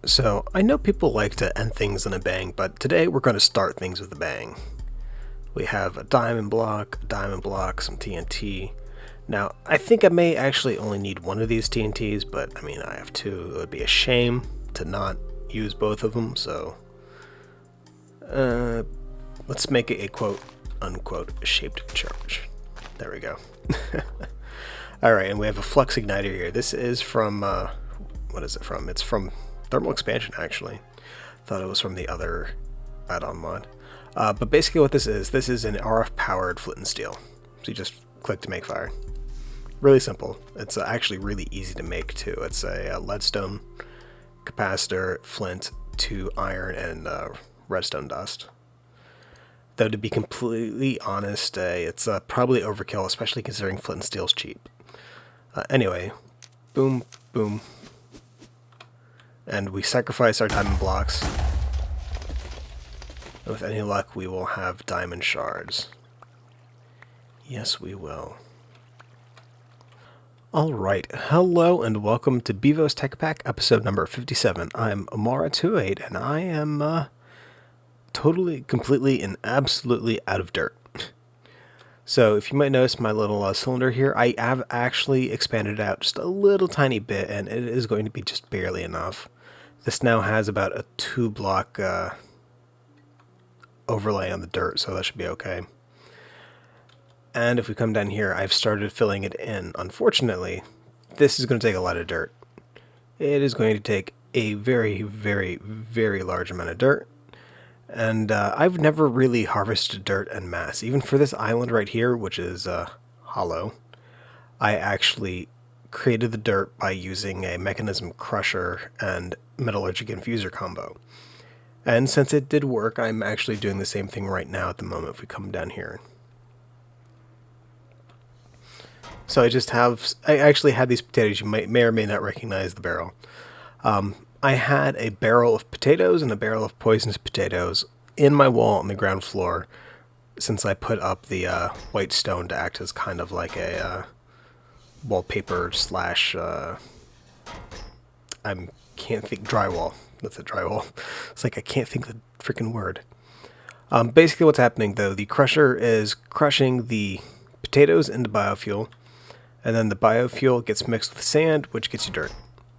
So, I know people like to end things in a bang, but today we're going to start things with a bang. We have a diamond block, some TNT. Now, I think I may actually only need one of these TNTs, but I mean, I have two. It would be a shame to not use both of them, so let's make it a quote unquote shaped charge. There we go. Alright, and we have a flux igniter here. This is from, what is it from? It's from Thermal Expansion, actually. Thought it was from the other add-on mod. But basically what this is an RF-powered flint and steel. So you just click to make fire. Really simple. It's actually really easy to make, too. It's a leadstone capacitor, flint, to iron, and redstone dust. Though, to be completely honest, it's probably overkill, especially considering flint and steel's cheap. Anyway, boom, boom. And we sacrifice our diamond blocks. With any luck, we will have diamond shards. Yes, we will. Alright, hello and welcome to Bevo's Tech Pack, episode number 57. I'm Amara28, and I am totally, completely, and absolutely out of dirt. So, if you might notice my little cylinder here, I have actually expanded it out just a little tiny bit, and it is going to be just barely enough. This now has about a 2-block overlay on the dirt, so that should be okay. And if we come down here, I've started filling it in. Unfortunately, this is going to take a lot of dirt. It is going to take a very, very, very large amount of dirt. And I've never really harvested dirt en masse. Even for this island right here, which is hollow, I actually created the dirt by using a mechanism crusher and metallurgic infuser combo. And since it did work, I'm actually doing the same thing right now at the moment if we come down here. So I actually had these potatoes. You may or may not recognize the barrel. I had a barrel of potatoes and a barrel of poisonous potatoes in my wall on the ground floor since I put up the white stone to act as kind of like a wallpaper slash, I can't think, drywall. That's a drywall. It's like I can't think the freaking word. Basically what's happening though, the crusher is crushing the potatoes into biofuel, and then the biofuel gets mixed with sand, which gets you dirt.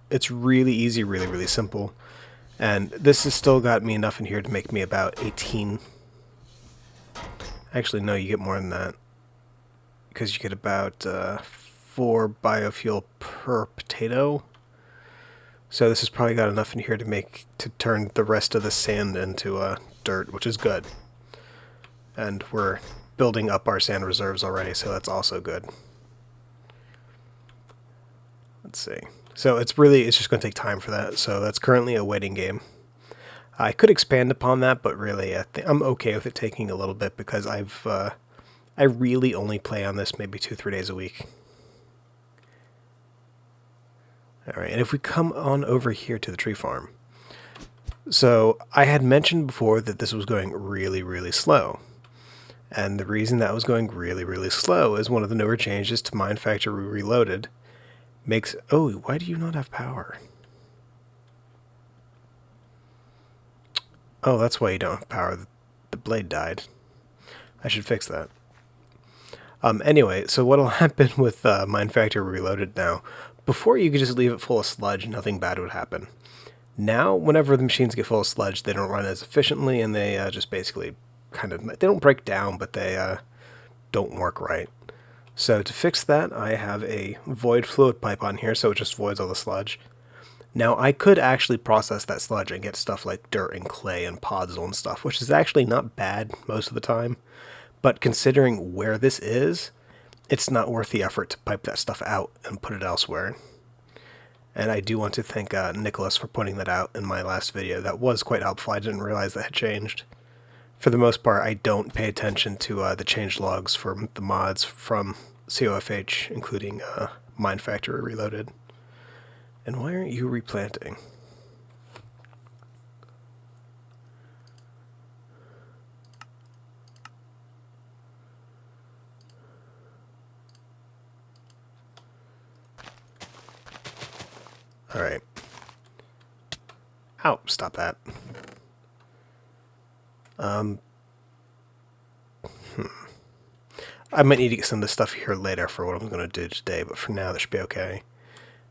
It's really easy, really, really simple. And this has still got me enough in here to make me about 18. Actually, no, you get more than that. Because you get about 4 biofuel per potato. So this has probably got enough in here to turn the rest of the sand into dirt, which is good. And we're building up our sand reserves already, so that's also good. Let's see. So it's just going to take time for that. So that's currently a waiting game. I could expand upon that, but really I'm okay with it taking a little bit because I really only play on this maybe 2-3 days a week. Alright, and if we come on over here to the tree farm. So I had mentioned before that this was going really, really slow. And the reason that was going really, really slow is one of the newer changes to Mine Factory Reloaded makes... Oh, why do you not have power? Oh, that's why you don't have power. The blade died. I should fix that. Anyway, so what'll happen with Mine Factory Reloaded now, before you could just leave it full of sludge, nothing bad would happen. Now, whenever the machines get full of sludge, they don't run as efficiently, and they just basically they don't break down, but they don't work right. So to fix that, I have a void fluid pipe on here, so it just voids all the sludge. Now, I could actually process that sludge and get stuff like dirt and clay and podzol and stuff, which is actually not bad most of the time. But considering where this is, it's not worth the effort to pipe that stuff out and put it elsewhere. And I do want to thank Nicholas for pointing that out in my last video. That was quite helpful. I didn't realize that had changed. For the most part, I don't pay attention to the change logs for the mods from COFH, including Mine Factory Reloaded. And why aren't you replanting? Alright. Ow, stop that. I might need to get some of this stuff here later for what I'm going to do today, but for now, that should be okay.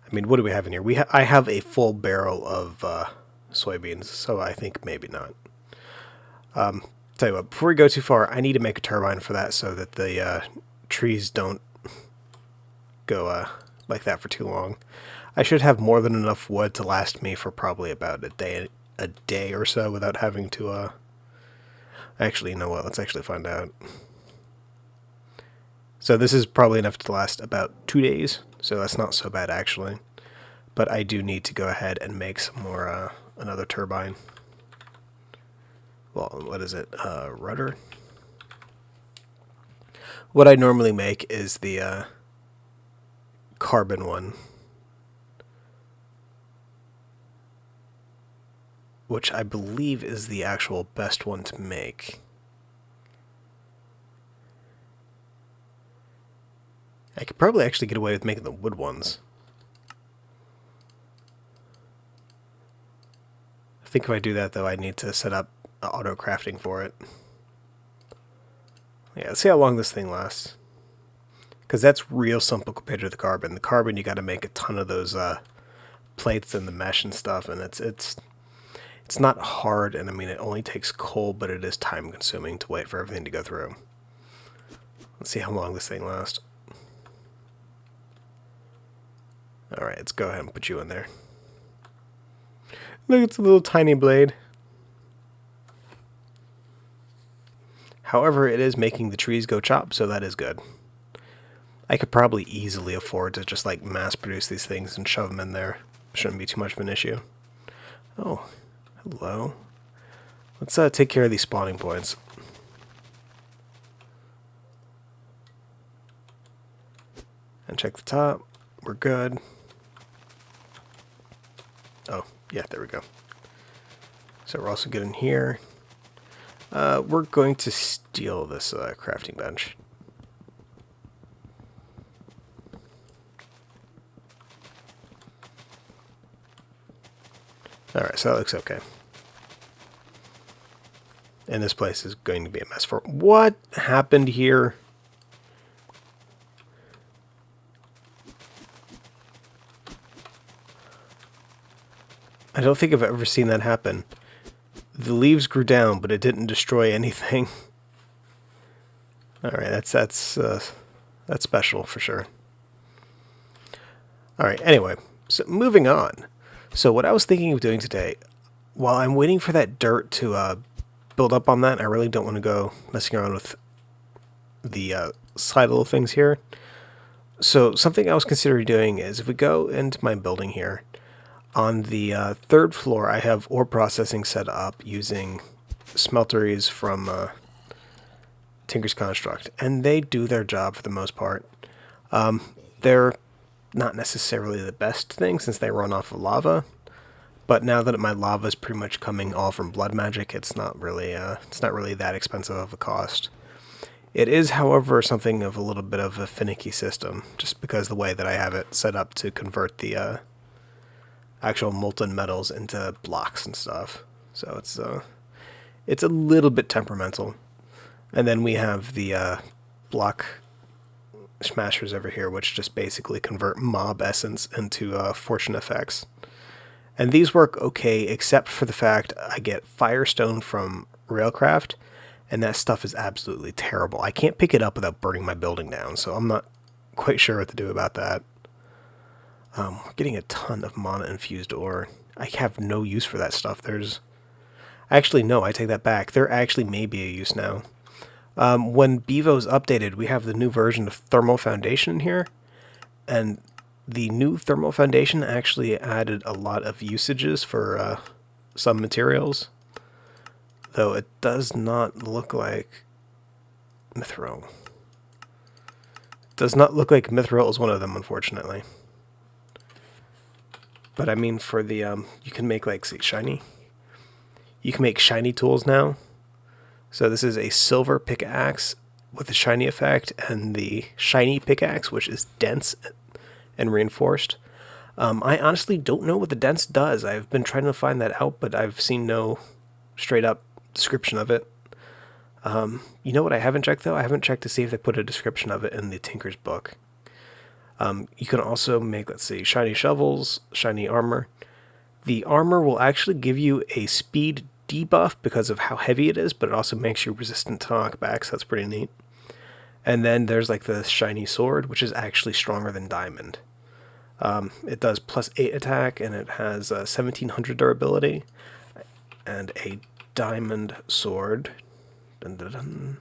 I mean, what do we have in here? I have a full barrel of soybeans, so I think maybe not. Tell you what, before we go too far, I need to make a turbine for that so that the trees don't go like that for too long. I should have more than enough wood to last me for probably about a day or so without having to actually, you know what, let's actually find out. So this is probably enough to last about 2 days, so that's not so bad actually. But I do need to go ahead and make some more, another turbine. Well, what is it? Rudder? What I normally make is the carbon one, which I believe is the actual best one to make. I could probably actually get away with making the wood ones. I think if I do that, though, I need to set up auto crafting for it. Yeah, let's see how long this thing lasts. Because that's real simple compared to the carbon. The carbon, you got to make a ton of those plates and the mesh and stuff, and it's not hard, and I mean, it only takes coal, but it is time consuming to wait for everything to go through. Let's see how long this thing lasts. Alright, let's go ahead and put you in there. Look, it's a little tiny blade. However, it is making the trees go chop, so that is good. I could probably easily afford to just like mass produce these things and shove them in there. Shouldn't be too much of an issue. Oh, hello. Let's take care of these spawning points. And check the top. We're good. Oh, yeah, there we go. So we're also good in here. We're going to steal this crafting bench. Alright, so that looks okay. And this place is going to be a mess for... What happened here? I don't think I've ever seen that happen. The leaves grew down, but it didn't destroy anything. Alright, that's special for sure. Alright, anyway, so moving on. So what I was thinking of doing today, while I'm waiting for that dirt to build up on that, I really don't want to go messing around with the side little things here. So something I was considering doing is if we go into my building here, on the third floor I have ore processing set up using smelteries from Tinker's Construct, and they do their job for the most part. They're not necessarily the best thing since they run off of lava, but now that my lava is pretty much coming all from blood magic, it's not really that expensive of a cost. It is, however, something of a little bit of a finicky system, just because the way that I have it set up to convert the actual molten metals into blocks and stuff. So it's a little bit temperamental. And then we have the block smashers over here, which just basically convert mob essence into fortune effects. And these work okay, except for the fact I get firestone from Railcraft, and that stuff is absolutely terrible. I can't pick it up without burning my building down, so I'm not quite sure what to do about that. We're getting a ton of mana-infused ore. I have no use for that stuff. Actually, no, I take that back. There actually may be a use now. When Bevo's updated, we have the new version of Thermal Foundation here, and the new Thermal Foundation actually added a lot of usages for some materials, though it does not look like Mithril. It does not look like Mithril is one of them, unfortunately. But I mean, for the, you can make, like, see, shiny. You can make shiny tools now. So this is a silver pickaxe with a shiny effect, and the shiny pickaxe, which is dense and reinforced. I honestly don't know what the dense does. I've been trying to find that out, but I've seen no straight up description of it. You know what I haven't checked though? I haven't checked to see if they put a description of it in the Tinker's book. You can also make, let's see, shiny shovels, shiny armor. The armor will actually give you a speed debuff because of how heavy it is, but it also makes you resistant to knockbacks. So that's pretty neat. And then there's like the shiny sword, which is actually stronger than diamond. It does +8 attack, and it has 1700 durability. And a diamond sword dun, dun, dun,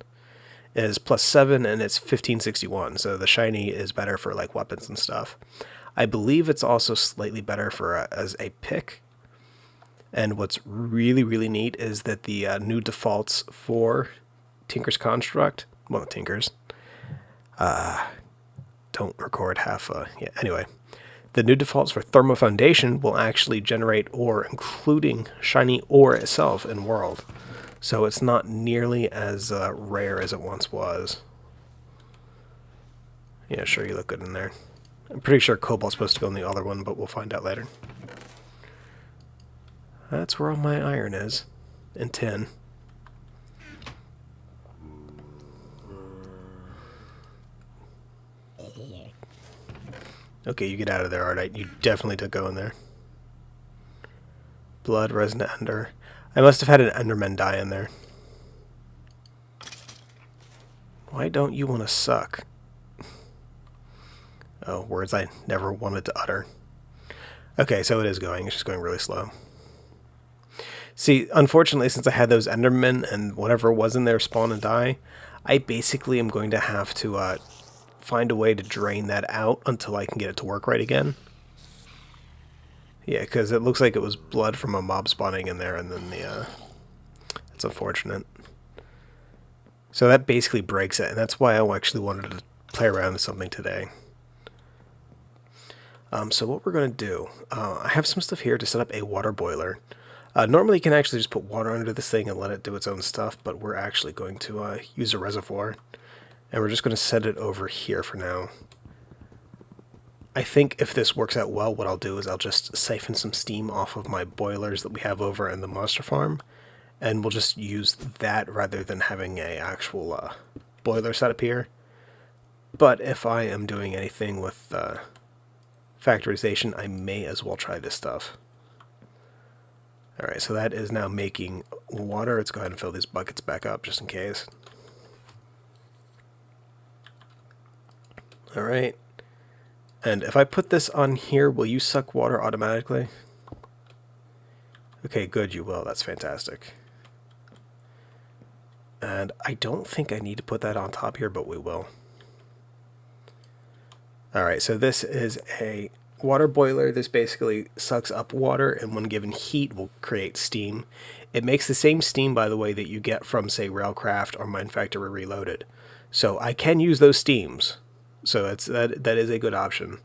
is +7, and it's 1561. So the shiny is better for like weapons and stuff. I believe it's also slightly better for as a pick. And what's really, really neat is that the new defaults for Tinker's Construct, well, Tinker's, don't record half, yeah, anyway. The new defaults for Thermo Foundation will actually generate ore, including shiny ore itself in World. So it's not nearly as rare as it once was. Yeah, sure, you look good in there. I'm pretty sure Cobalt's supposed to go in the other one, but we'll find out later. That's where all my iron is. And tin. Okay, you get out of there, Ardite. You definitely did go in there. Blood, resin, ender. I must have had an enderman die in there. Why don't you want to suck? Oh, words I never wanted to utter. Okay, so it is going. It's just going really slow. See, unfortunately, since I had those endermen and whatever was in there spawn and die, I basically am going to have to find a way to drain that out until I can get it to work right again. Yeah, because it looks like it was blood from a mob spawning in there, and then the it's unfortunate. So that basically breaks it, and that's why I actually wanted to play around with something today. So what we're going to do, I have some stuff here to set up a water boiler. Normally you can actually just put water under this thing and let it do its own stuff, but we're actually going to use a reservoir. And we're just going to set it over here for now. I think if this works out well, what I'll do is I'll just siphon some steam off of my boilers that we have over in the monster farm. And we'll just use that rather than having a actual boiler set up here. But if I am doing anything with factorization, I may as well try this stuff. Alright, so that is now making water. Let's go ahead and fill these buckets back up just in case. Alright. And if I put this on here, will you suck water automatically? Okay, good, you will. That's fantastic. And I don't think I need to put that on top here, but we will. Alright, so this is a water boiler. This basically sucks up water, and when given heat will create steam. It makes the same steam, by the way, that you get from, say, Railcraft or Minefactory Reloaded. So I can use those steams. So that is a good option.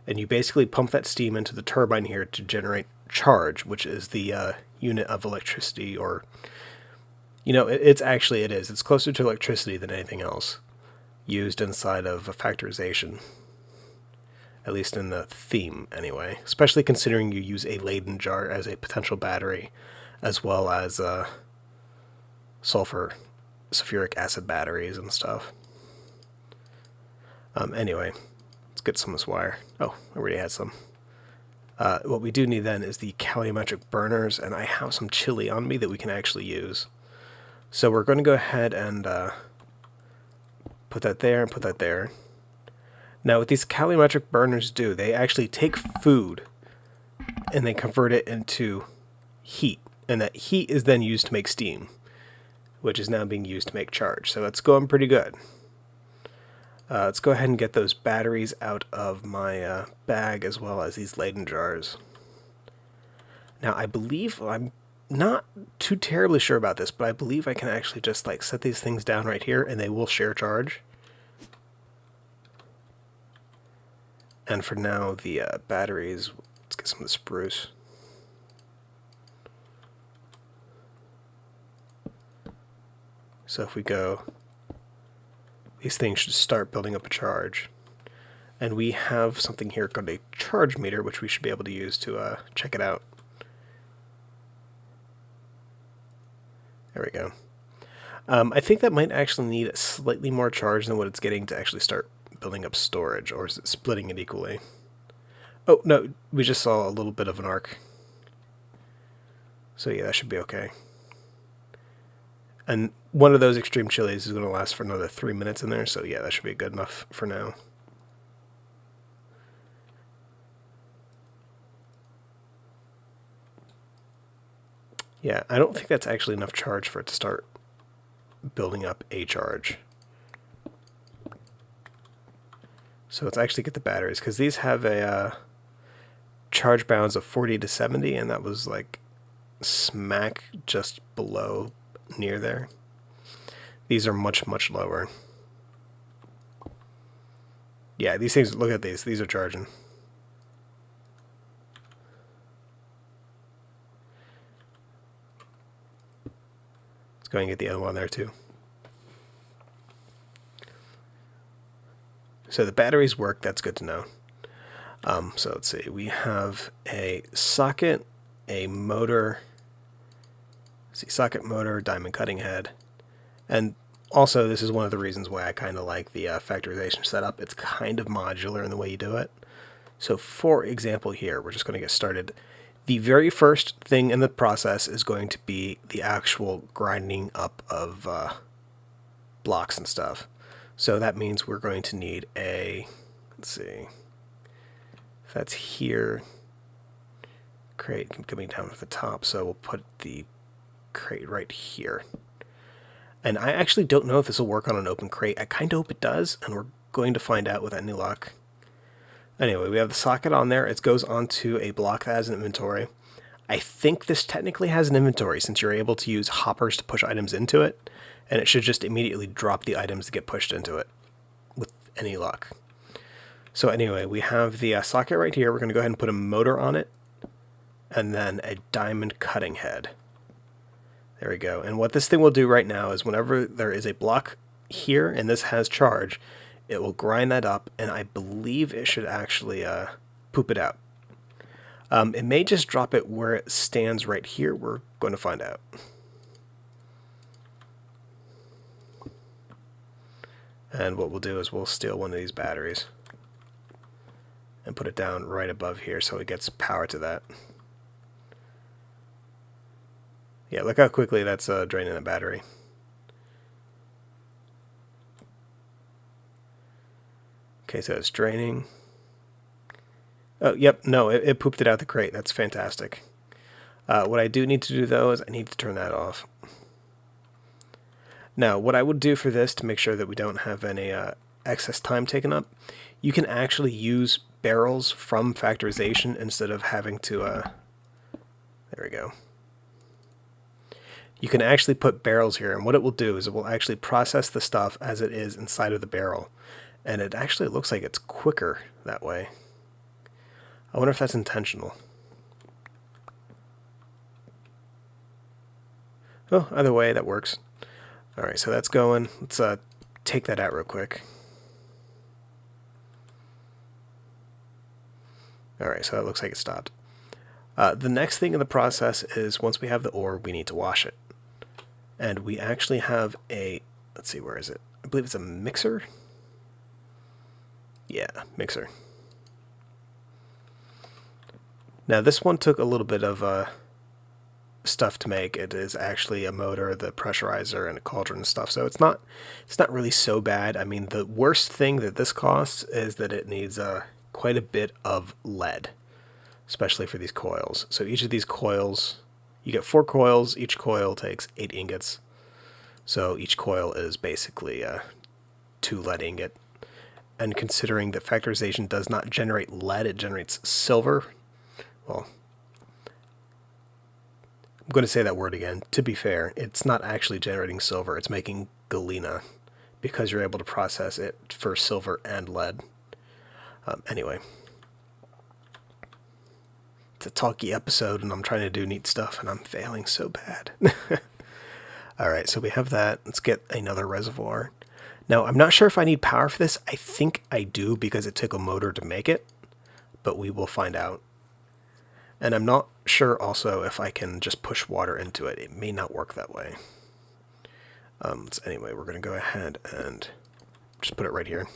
And you basically pump that steam into the turbine here to generate charge, which is the unit of electricity, or, you know, it is. It's closer to electricity than anything else used inside of a factorization. At least in the theme, anyway. Especially considering you use a Leyden jar as a potential battery, as well as sulfuric acid batteries and stuff. Anyway, let's get some of this wire. Oh, I already had some. What we do need then is the calorimetric burners, and I have some chili on me that we can actually use. So we're going to go ahead and put that there and put that there. Now what these calorimetric burners do, they actually take food and they convert it into heat. And that heat is then used to make steam, which is now being used to make charge. So it's going pretty good. Let's go ahead and get those batteries out of my bag, as well as these Leyden jars. Now I believe, I'm not too terribly sure about this, but I believe I can actually just like set these things down right here and they will share charge. And for now, the batteries, let's get some of the spruce. So if we go, these things should start building up a charge. And we have something here called a charge meter, which we should be able to use to check it out. There we go. I think that might actually need slightly more charge than what it's getting to actually start building up storage, or is it splitting it equally? Oh, no, we just saw a little bit of an arc. So yeah, that should be okay. And one of those extreme chilies is going to last for another 3 minutes in there, so yeah, that should be good enough for now. Yeah, I don't think that's actually enough charge for it to start building up a charge. So let's actually get the batteries, because these have a charge bounds of 40 to 70, and that was like smack just below near there. These are much, much lower. Yeah, these things, look at these are charging. Let's go and get the other one there too. So the batteries work, that's good to know. So let's see, we have a socket, a motor, socket, motor, diamond cutting head, and also this is one of the reasons why I kind of like the factorization setup. It's kind of modular in the way you do it. So for example here, we're just going to get started. The very first thing in the process is going to be the actual grinding up of blocks and stuff. So that means we're going to need a, let's see, if that's here, crate coming down to the top, so we'll put the crate right here. And I actually don't know if this will work on an open crate. I kind of hope it does, and we're going to find out with any luck. Anyway, we have the socket on there. It goes onto a block that has an inventory. I think this technically has an inventory since you're able to use hoppers to push items into it, and it should just immediately drop the items that get pushed into it with any luck. So anyway, we have the socket right here. We're going to go ahead and put a motor on it, and then a diamond cutting head. There we go. And what this thing will do right now is whenever there is a block here and this has charge, it will grind that up, and I believe it should actually poop it out. It may just drop it where it stands right here. We're going to find out. And what we'll do is we'll steal one of these batteries and put it down right above here so it gets power to that. Yeah, look how quickly that's draining the battery. Okay, so it's draining. Oh, yep, no, it pooped it out the crate. That's fantastic. What I do need to do, though, is I need to turn that off. Now, what I would do for this to make sure that we don't have any excess time taken up, you can actually use barrels from factorization instead of having to... there we go. You can actually put barrels here, and what it will do is it will actually process the stuff as it is inside of the barrel. And it actually looks like it's quicker that way. I wonder if that's intentional. Oh, either way, that works. Alright, so that's going. Let's take that out real quick. Alright, so that looks like it stopped. The next thing in the process is once we have the ore, we need to wash it. And we actually have a, let's see, where is it? I believe it's a mixer. Yeah, mixer. Now this one took a little bit of stuff to make. It is actually a motor, the pressurizer, and a cauldron and stuff. So it's not really so bad. I mean, the worst thing that this costs is that it needs quite a bit of lead, especially for these coils. So each of these coils, you get 4 coils. Each coil takes 8 ingots. So each coil is basically 2 lead ingot. And considering that factorization does not generate lead, it generates silver. Well, I'm going to say that word again. To be fair, it's not actually generating silver. It's making galena because you're able to process it for silver and lead. Anyway, it's a talky episode, and I'm trying to do neat stuff, and I'm failing so bad. All right, so we have that. Let's get another reservoir. Now, I'm not sure if I need power for this. I think I do because it took a motor to make it, but we will find out. And I'm not sure also if I can just push water into it. It may not work that way. So anyway, we're going to go ahead and just put it right here.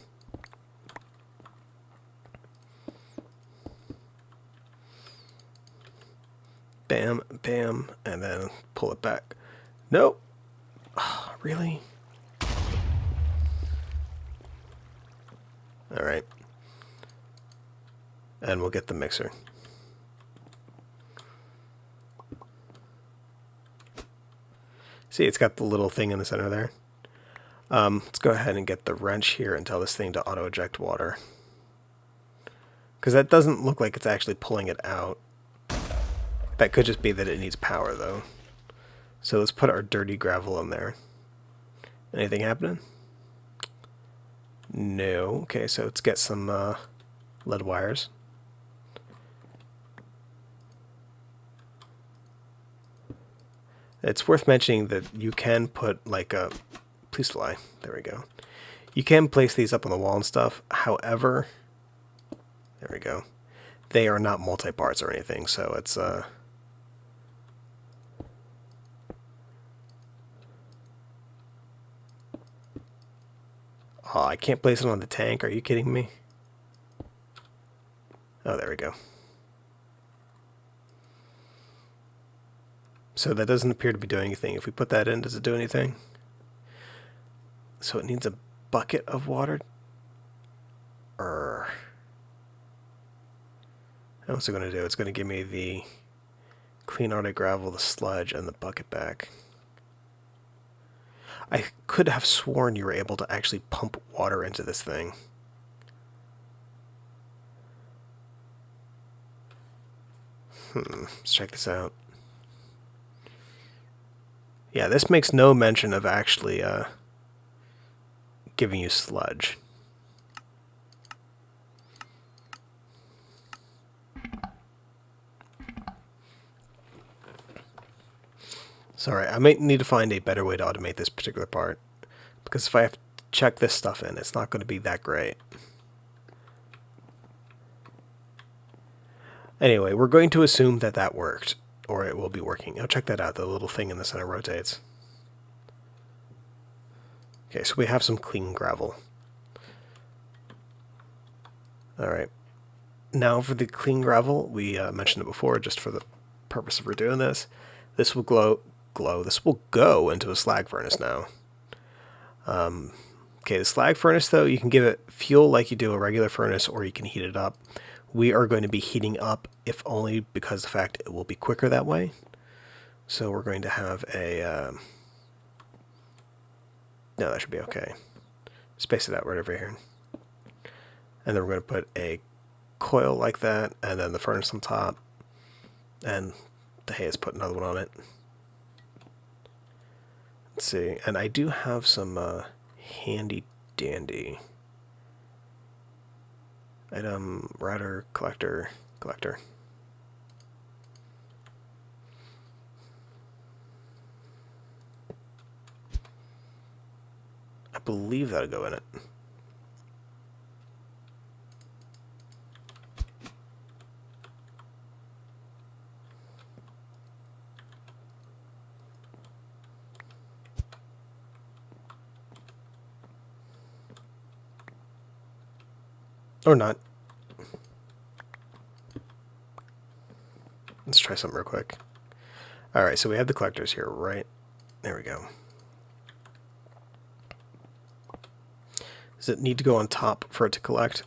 Bam, bam, and then pull it back. Nope. Oh, really? All right. And we'll get the mixer. See, it's got the little thing in the center there. Let's go ahead and get the wrench here and tell this thing to auto-eject water. Because that doesn't look like it's actually pulling it out. That could just be that it needs power, though. So let's put our dirty gravel in there. Anything happening? No. Okay, so let's get some lead wires. It's worth mentioning that you can put like a... Please fly. There we go. You can place these up on the wall and stuff. However, there we go. They are not multi-parts or anything, so it's... Oh, I can't place it on the tank. Are you kidding me? Oh, there we go. So that doesn't appear to be doing anything. If we put that in, does it do anything? So it needs a bucket of water? What's it going to do? It's going to give me the clean Arctic gravel, the sludge, and the bucket back. I could have sworn you were able to actually pump water into this thing. Let's check this out. Yeah, this makes no mention of actually giving you sludge. Sorry, I might need to find a better way to automate this particular part, because if I have to check this stuff in, it's not going to be that great. Anyway, we're going to assume that that worked, or it will be working. Oh, check that out, the little thing in the center rotates. Okay, so we have some clean gravel. Alright, now for the clean gravel, we mentioned it before, just for the purpose of redoing this. This will this will go into a slag furnace now. Okay, the slag furnace, though, you can give it fuel like you do a regular furnace, or you can heat it up. We are going to be heating up, if only because of the fact it will be quicker that way. So we're going to have a... no, that should be okay. Space it out right over here. And then we're going to put a coil like that, and then the furnace on top. And the hay has put another one on it. Let's see, and I do have some handy dandy item router collector. I believe that'll go in it. Or not. Let's try something real quick. Alright, so we have the collectors here, right? There we go. Does it need to go on top for it to collect?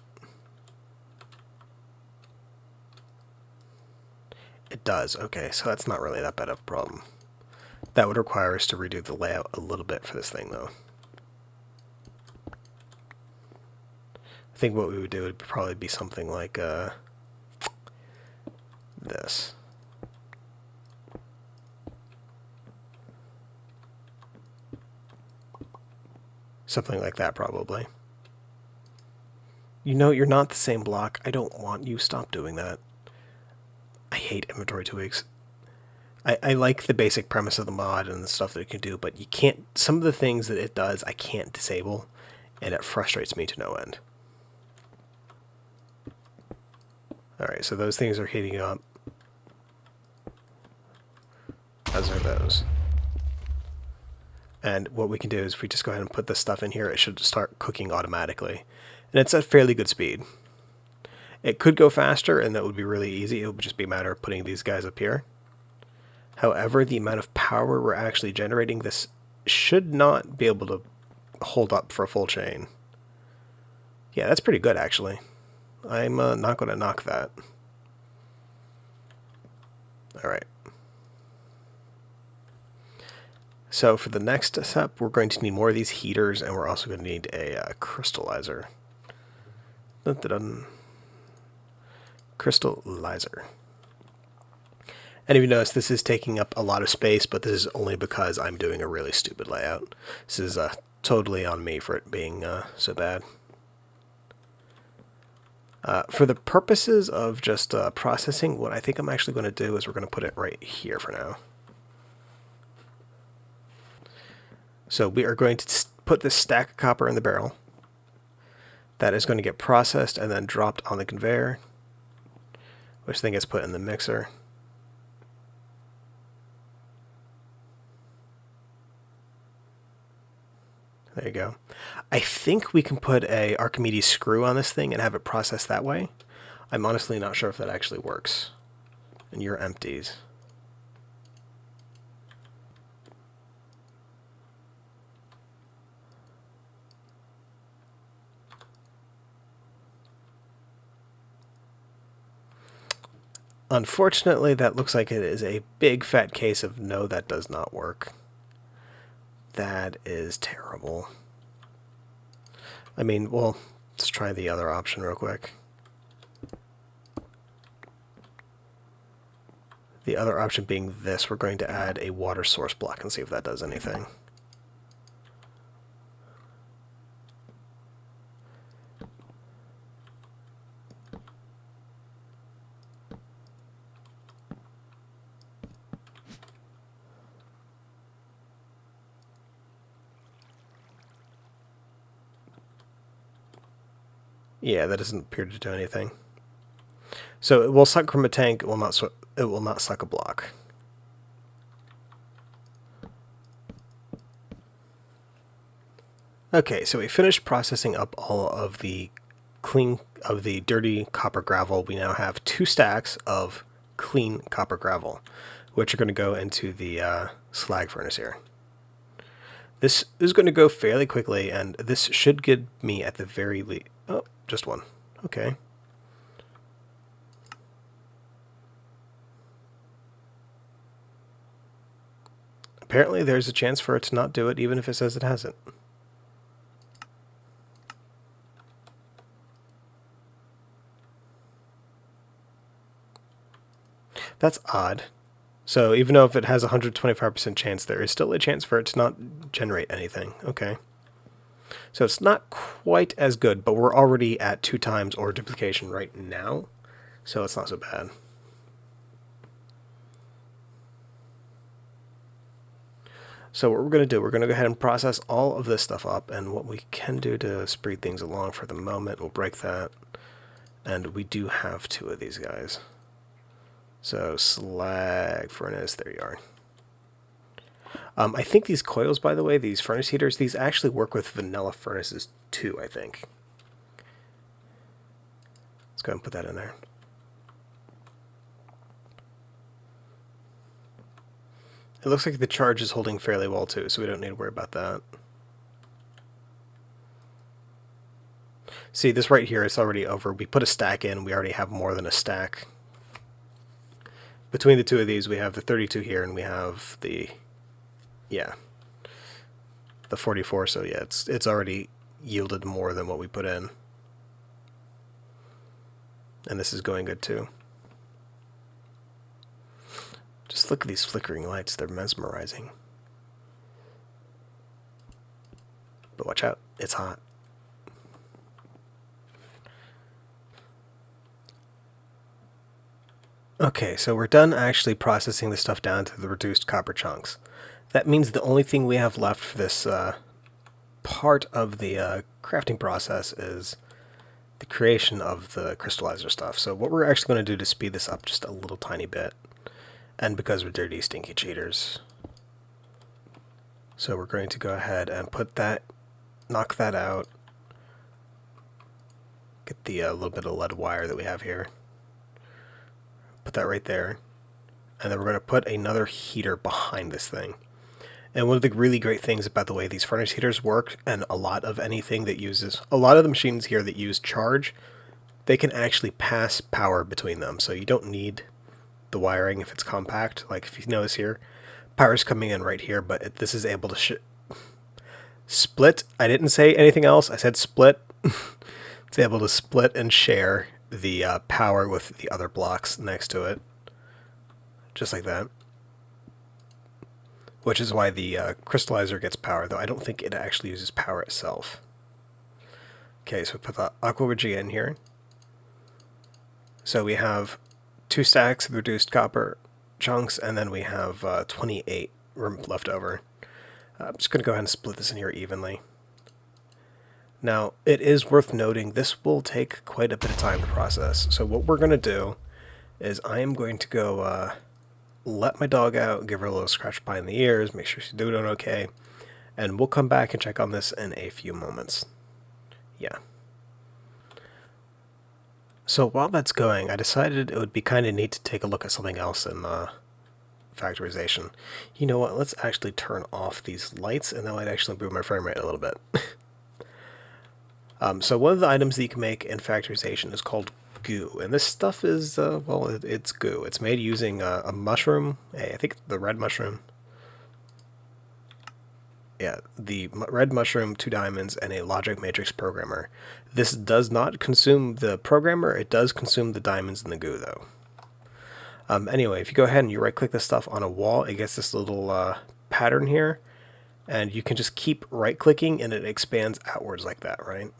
It does. Okay, so that's not really that bad of a problem. That would require us to redo the layout a little bit for this thing, though. I think what we would do would probably be something like this. Something like that, probably. You know, you're not the same block. I don't want you. Stop doing that. I hate inventory tweaks. I like the basic premise of the mod and the stuff that it can do, but you can't... Some of the things that it does, I can't disable. and it frustrates me to no end. Alright, so those things are heating up. As are those. And what we can do is if we just go ahead and put this stuff in here, it should start cooking automatically. And it's at fairly good speed. It could go faster, and that would be really easy. It would just be a matter of putting these guys up here. However, the amount of power we're actually generating, this should not be able to hold up for a full chain. Yeah, that's pretty good, actually. I'm not going to knock that. Alright. So for the next step, we're going to need more of these heaters, and we're also going to need a crystallizer. Dun, dun, dun. Crystallizer. And if you notice, this is taking up a lot of space, but this is only because I'm doing a really stupid layout. This is totally on me for it being so bad. For the purposes of just processing, what I think I'm actually going to do is we're going to put it right here for now. So we are going to put this stack of copper in the barrel. That is going to get processed and then dropped on the conveyor, which then gets put in the mixer. There you go. I think we can put a Archimedes screw on this thing and have it processed that way. I'm honestly not sure if that actually works. And you're empties. Unfortunately, that looks like it is a big fat case of no, that does not work. That is terrible. I mean, well, let's try the other option real quick. The other option being this, we're going to add a water source block and see if that does anything. Yeah, that doesn't appear to do anything. So it will suck from a tank. It will not suck a block. Okay, so we finished processing up all of the dirty copper gravel. We now have 2 stacks of clean copper gravel, which are going to go into the slag furnace here. This is going to go fairly quickly, and this should get me at the very least. Oh, just one. Okay. Apparently there's a chance for it to not do it, even if it says it hasn't. That's odd. So even though if it has a 125% chance, there is still a chance for it to not generate anything. Okay. So it's not quite as good, but we're already at 2 times ore duplication right now, so it's not so bad. So what we're going to do, we're going to go ahead and process all of this stuff up, and what we can do to speed things along for the moment, we'll break that, and we do have 2 of these guys. So slag furnace, there you are. I think these coils, by the way, these furnace heaters, these actually work with vanilla furnaces too, I think. Let's go ahead and put that in there. It looks like the charge is holding fairly well too, so we don't need to worry about that. See, this right here is already over. We put a stack in, we already have more than a stack. Between the 2 of these, we have the 32 here, and we have the... yeah, the 44, so yeah, it's already yielded more than what we put in. And this is going good too. Just look at these flickering lights, they're mesmerizing. But watch out, it's hot. Okay, so we're done actually processing the stuff down to the reduced copper chunks. That means the only thing we have left for this part of the crafting process is the creation of the crystallizer stuff. So what we're actually going to do to speed this up just a little tiny bit, and because we're dirty, stinky cheaters, so we're going to go ahead and put that, knock that out, get the little bit of lead wire that we have here, put that right there, and then we're going to put another heater behind this thing. And one of the really great things about the way these furnace heaters work, and a lot of anything that uses, a lot of the machines here that use charge, they can actually pass power between them. So you don't need the wiring if it's compact. Like if you notice here, power's coming in right here, but this is able to split. I didn't say anything else. I said split. It's able to split and share the power with the other blocks next to it. Just like that. Which is why the crystallizer gets power, though I don't think it actually uses power itself. Okay, so we put the aqua regia in here. So we have 2 stacks of reduced copper chunks, and then we have 28 left over. I'm just going to go ahead and split this in here evenly. Now, it is worth noting this will take quite a bit of time to process. So what we're going to do is I am going to go let my dog out, give her a little scratch behind the ears, make sure she's doing okay, and we'll come back and check on this in a few moments. Yeah. So while that's going, I decided it would be kind of neat to take a look at something else in Factorization. You know what, let's actually turn off these lights, and that might actually improve my frame rate a little bit. So one of the items that you can make in Factorization is called goo, and this stuff is, well, it's goo. It's made using a mushroom, I think the red mushroom. Yeah, the red mushroom, 2 diamonds, and a logic matrix programmer. This does not consume the programmer, it does consume the diamonds and the goo, though. Anyway, if you go ahead and you right-click this stuff on a wall, it gets this little pattern here, and you can just keep right-clicking, and it expands outwards like that, right?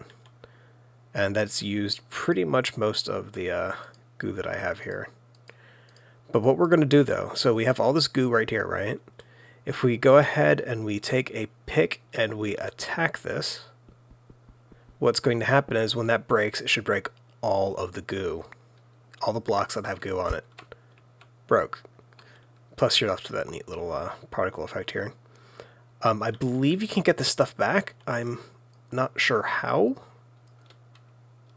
And that's used pretty much most of the goo that I have here. But what we're going to do, though, so we have all this goo right here, right? If we go ahead and we take a pick and we attack this, what's going to happen is when that breaks, it should break all of the goo. All the blocks that have goo on it. Broke. Plus you're left with that neat little particle effect here. I believe you can get this stuff back. I'm not sure how.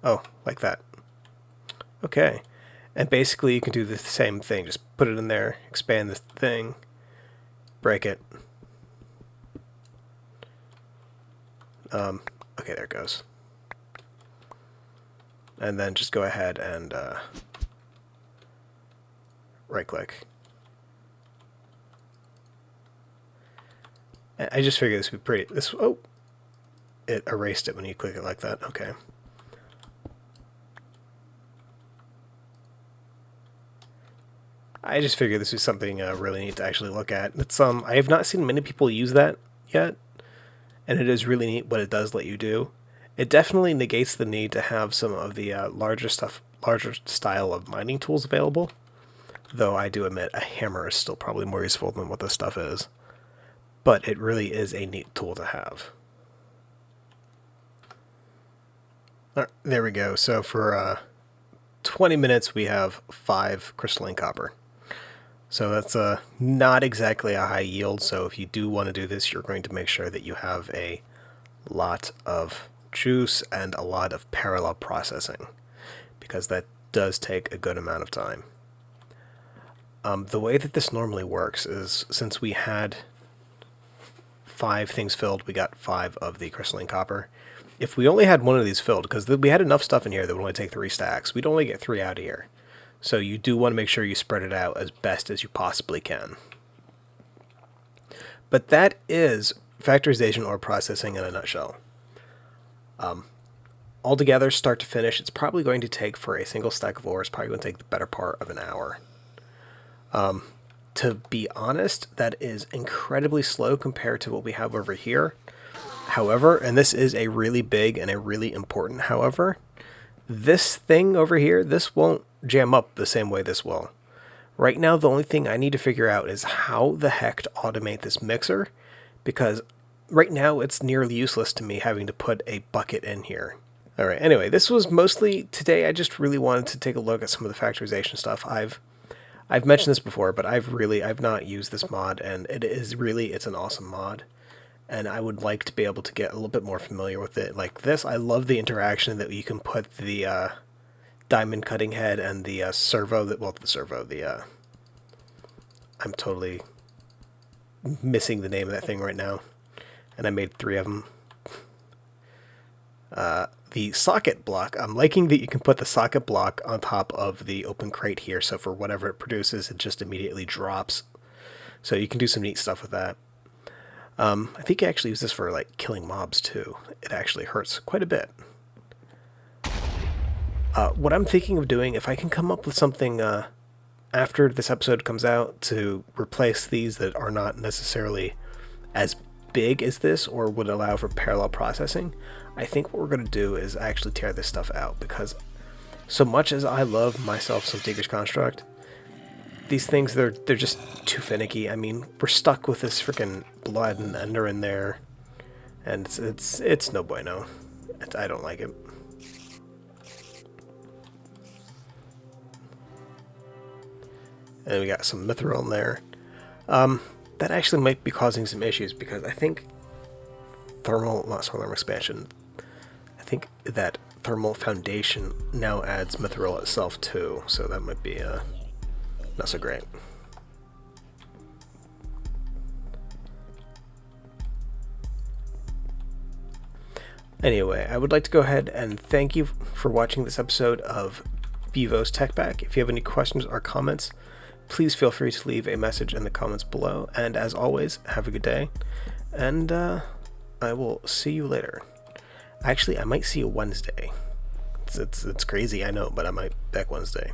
Oh, like that. Okay. And basically you can do the same thing. Just put it in there, expand this thing, break it. Okay, there it goes. And then just go ahead and right-click. I just figured this would be pretty. Oh, it erased it when you click it like that. Okay. I just figured this was something really neat to actually look at. It's I have not seen many people use that yet, and it is really neat what it does let you do. It definitely negates the need to have some of the larger style of mining tools available. Though I do admit a hammer is still probably more useful than what this stuff is. But it really is a neat tool to have. There we go. So for 20 minutes we have 5 crystalline copper. So that's not exactly a high yield, so if you do want to do this, you're going to make sure that you have a lot of juice and a lot of parallel processing, because that does take a good amount of time. The way that this normally works is, since we had 5 things filled, we got 5 of the crystalline copper. If we only had 1 of these filled, because we had enough stuff in here that would only take 3 stacks, we'd only get 3 out of here. So you do want to make sure you spread it out as best as you possibly can. But that is Factorization Ore Processing in a nutshell. Altogether, start to finish, it's probably going to take, for a single stack of ore, it's probably going to take the better part of an hour. To be honest, that is incredibly slow compared to what we have over here. However, and this is a really big and a really important however, this thing over here, this won't jam up the same way this will. Right now, the only thing I need to figure out is how the heck to automate this mixer, because right now it's nearly useless to me having to put a bucket in here. All right, anyway, this was mostly today. I just really wanted to take a look at some of the factorization stuff. I've mentioned this before, but I've not used this mod, and it's an awesome mod. And I would like to be able to get a little bit more familiar with it. Like this, I love the interaction that you can put the diamond cutting head and the I'm totally missing the name of that thing right now, and I made 3 of them. The socket block, I'm liking that you can put the socket block on top of the open crate here, so for whatever it produces, it just immediately drops. So you can do some neat stuff with that. I think you actually use this for like killing mobs too. It actually hurts quite a bit. What I'm thinking of doing, if I can come up with something after this episode comes out to replace these that are not necessarily as big as this or would allow for parallel processing, I think what we're going to do is actually tear this stuff out, because so much as I love myself some Digger's Construct, these things, they're just too finicky. I mean, we're stuck with this freaking blood and ender in there, and it's no bueno. I don't like it. And we got some mithril in there. That actually might be causing some issues, because I think not solar expansion, I think that thermal foundation now adds mithril itself too, so that might be not so great. Anyway, I would like to go ahead and thank you for watching this episode of Bevo's Tech Back. If you have any questions or comments, please feel free to leave a message in the comments below. And as always, have a good day, and I will see you later. Actually, I might see you Wednesday. It's crazy, I know, but I might back Wednesday.